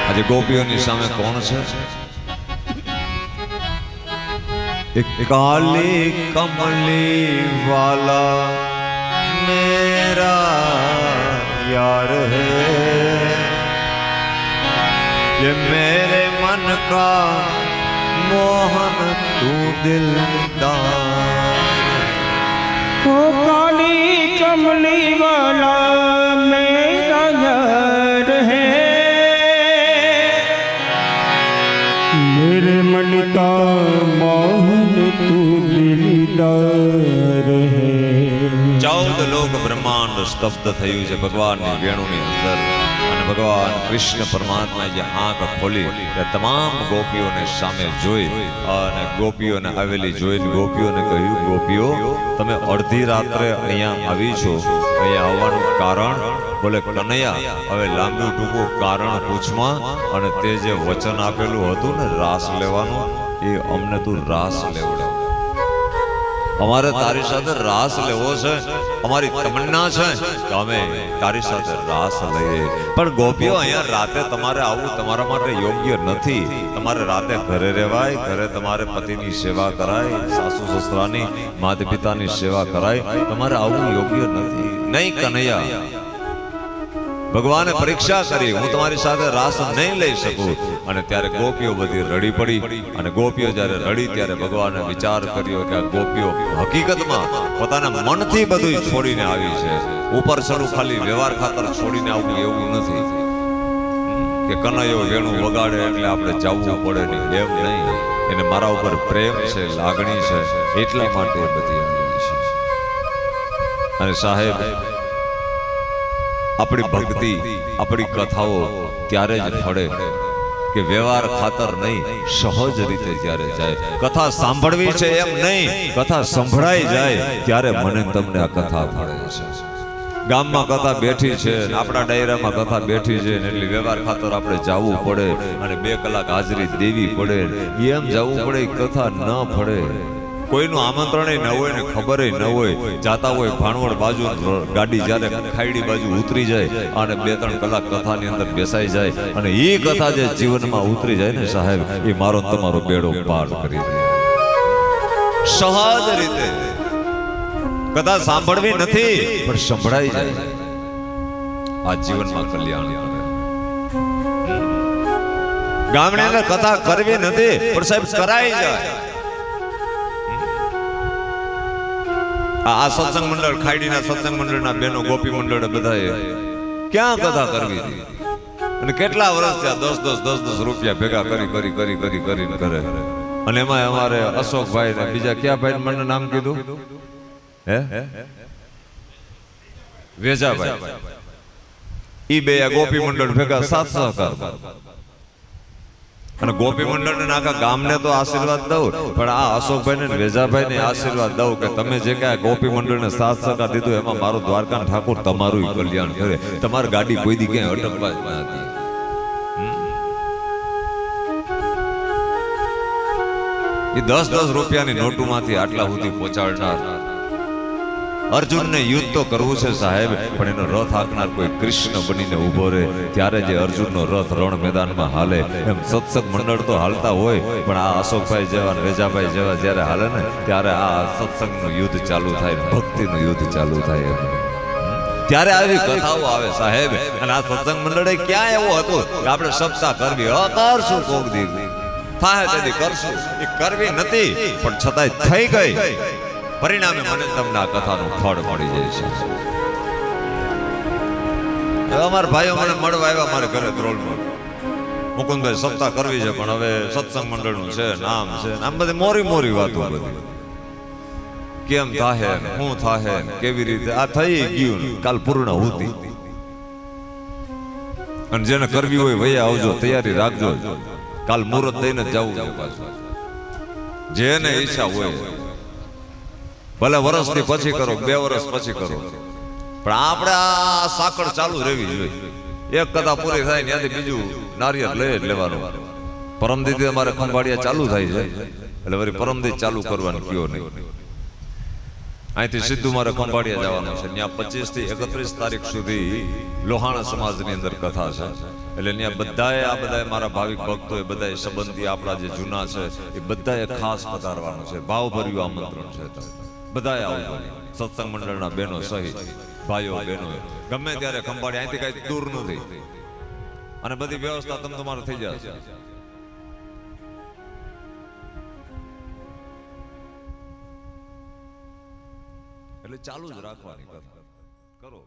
આજે ગોપીઓની સામે કોણ છે? એક કાલી કમલી વાલા मेरा यार है, ये मेरे मन का मोहन तू दिलदार। ओ काली कमली वाला मेरा यार है, मेरे मन का मोहन तू दिलदार है। 14 લોક બ્રહ્માંડ સ્તબ્ધ થયું છે ભગવાનની વેણુની અંદર, અને ભગવાન કૃષ્ણ પરમાત્માએ જે આંખ ખોલી તે તમામ ગોપીઓને સામે જોઈ અને ગોપીઓને આવેલી જોઈને ગોપીઓને કહ્યું, ગોપીઓ તમે અડધી રાત્રે અહીંયા આવી છો, અહીંયા આવવાનું કારણ? બોલે કનૈયા હવે લાંબુ ટૂંકું કારણ પૂછમાં, અને તે જે વચન આપેલું હતું ને રાસ લેવાનું, એ અમને તું રાસ લેવડાવ। અમારે તારી સાથે રાસ લેવો છે, અમારી તમન્ના છે કે અમે તારી સાથે રાસ લઈએ, પણ ગોપીઓ અહીંયા રાતે તમારે આવવું તમારા માટે યોગ્ય નથી। તમારે રાતે ઘરે રહેવાય, ઘરે તમારે પતિની સેવા કરાય, સાસુ સસરાની માતા પિતાની સેવા કરાય, તમારે આવવું યોગ્ય નથી। નહીં કનૈયા, ભગવાને પરીક્ષા કરી, હું તમારી સાથે રાસ નહીં લઈ શકું। અને ત્યારે ગોપીઓ બધી રડી પડી, અને ગોપીઓ જ્યારે રડી ત્યારે ભગવાને વિચાર કર્યો કે આ ગોપીઓ હકીકતમાં પોતાના મનથી બધું છોડીને આવી છે, ઉપર ચડું ખાલી વ્યવહાર ખાતર છોડીને આવવું એવું નથી કે કનૈયો વેણું વગાડે એટલે આપણે જવું પડે નહીં, એમ નહીં। એને મારા ઉપર પ્રેમ છે, લાગણી છે, એટલા માટે બધી આવી છે। અને સાહેબ આપણી ભક્તિ આપણી કથાઓ ત્યારે જ ફળે કે વ્યવહાર ખાતર નહીં, સહજ રીતે જ્યારે જાય. કથા સાંભળવી છે એમ નહીં, કથા સંભળાઈ જાય ત્યારે મને તમને આ કથા ફળે છે. ગામમાં કથા બેઠી છે, આપણા ડાયરામાં કથા બેઠી છે, એટલે વ્યવહાર ખાતર આપણે જવું પડે અને 2 કલાક હાજરી દેવી પડે. એમ જવું પડે, કથા ન ફળે. કોઈનું આમંત્રણ ન હોય ને ખબર ન હોય, જાતા હોય ભાણવડ બાજુ, ગાડી જ્યારે ખાઈડી બાજુ ઉતરી જાય અને 2-3 કલાક કથાની અંદર બેસાઈ જાય અને એ કથા જે જીવનમાં ઉતરી જાય ને સાહેબ, એ મારો તમારો બેડો પાર કરી દે. સહજ રીતે કથા સાંભળવી નથી પણ સંભળાઈ જાય, આ જીવનમાં કલ્યાણ કરે. ગામની અંદર કથા કરવી નથી પણ સાહેબ કરાઈ જાય. આ સત્સંગ મંડળ, ખાઈડીના સત્સંગ મંડળના બહેનો, ગોપી મંડળ બધાએ ક્યાં કથા કરવી હતી અને કેટલા વર્ષ ત્યાં 10 રૂપિયા ભેગા કરી કરે. અને એમાં અમારે અશોકભાઈ ને બીજા કયા ભાઈ મને નામ કીધું, હે વેજાભાઈ, ઈ બે ગોપી મંડળ ભેગા 700 અને ગોપી મંડળ ને આખા ગામને તો આશીર્વાદ દઉં, પણ આ અશોકભાઈ ને વેજાભાઈ ને આશીર્વાદ દઉં કે તમે જે કાંઈ ગોપી મંડળ ને 700 દીધું એમાં મારું દ્વારકા ઠાકોર તમારું કલ્યાણ કરે. તમારી ગાડી કોઈ દી ક્યાંય અટકવા જ ના હતી. એ 10 રૂપિયાની નોટોમાંથી આટલા સુધી પહોંચાડનાર અર્જુનને યુદ્ધ તો કરવું છે સાહેબ, પણ એનો રથ હાંકનાર કોઈ કૃષ્ણ બનીને ઊભો રહે ત્યારે જે અર્જુનનો રથ રણ મેદાનમાં હાલે, એમ સત્સંગ મંડળ તો હાલતા હોય પણ આ અશોકભાઈ જેવા, વેજાભાઈ જેવા જ્યારે હાલે ને ત્યારે આ સત્સંગનું યુદ્ધ ચાલુ થાય, ભક્તિનું યુદ્ધ ચાલુ થાય. ત્યારે આવી કથાઓ આવે સાહેબ. અને આ સત્સંગ મંડળે ક્યાં એવું હતું કે આપણે સપ્તાહ કરવી, કરશું કોક દી થાય તેથી કરશું, એ કરવી નથી પણ છતાંય થઈ ગઈ. પરિણામે મને તમને આ કથાનું ફળ મળી જાય છે. અમારા ભાઈઓ મને મળવા આવ્યા મારે ઘરે ધ્રોલમાં, મુકુંદભાઈ સપ્તાહ કરવી છે પણ હવે સત્સંગ મંડળનું છે, નામ છે, આમ બધી મોરી વાતો બધી. કેમ થાહે, શું થાહે, કેવી રીતે આ થઈ ગયું, કાલ પૂર્ણ હોતી. અને જેને કરવી હોય વૈયા આવજો, તૈયારી રાખજો, કાલ મુહૂર્ત દઈને જવું છે પાછું. જેને ઈચ્છા હોય ભલે વર્ષથી પછી કરો, 2 વર્ષ પછી કરો, પણ આપણે આ સાકળ ચાલુ રહેવી જોઈએ. એક કથા પૂરી થાય ત્યાંથી બીજું નારિયેળ લઈ જ લેવાનું. પરમદીથી અમારે ખંભાળિયા ચાલુ થાય છે એટલે વળી પરમદી ચાલુ કરવાનું કયો નહીં. અહીંથી સીધું મારે ખંભાળિયા જવાનું છે. ત્યાં 25 થી 31 તારીખ સુધી લોહાણા સમાજની અંદર કથા છે. એટલે ત્યાં બધાએ આ બધા મારા ભાવિક ભક્તો, એ બધા સંબંધી આપણા જે જૂના છે એ બધાએ ખાસ પધારવાનું છે. ભાવભર્યું આમંત્રણ છે. બધાએ આવજો, સત્સંગ મંડળના બહેનો સહિત, ભાઈઓ બહેનો, ગમે ત્યારે ખંભાળિયા, અહીંથી કઈ દૂર નથી અને બધી વ્યવસ્થા તમારે થઈ જશે. એટલે ચાલુ જ રાખવાની કથા કરો.